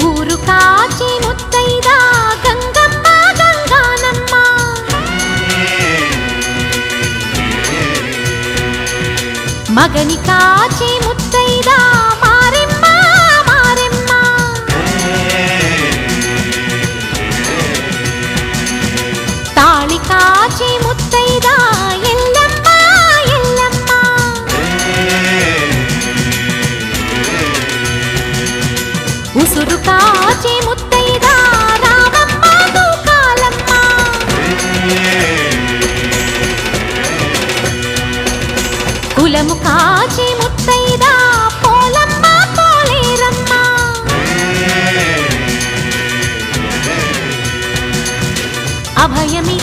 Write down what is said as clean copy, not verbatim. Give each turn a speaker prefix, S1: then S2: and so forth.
S1: ఊరు కాచి ముత్తైదా గంగమ్మ గంగానమ్మ మగని కాచి ముత్తైదా మారెమ్మ మారెమ్మ తాళి కాచి ముత్తైదా ఎల్లమ్మ ఎల్లమ్మ ఉసురు కాచి ముత్తైదా రామమ్మ దూకాలమ్మ కులము కాచి ముత్తైదా పోలమ్మ పోలేరమ్మ అభయమి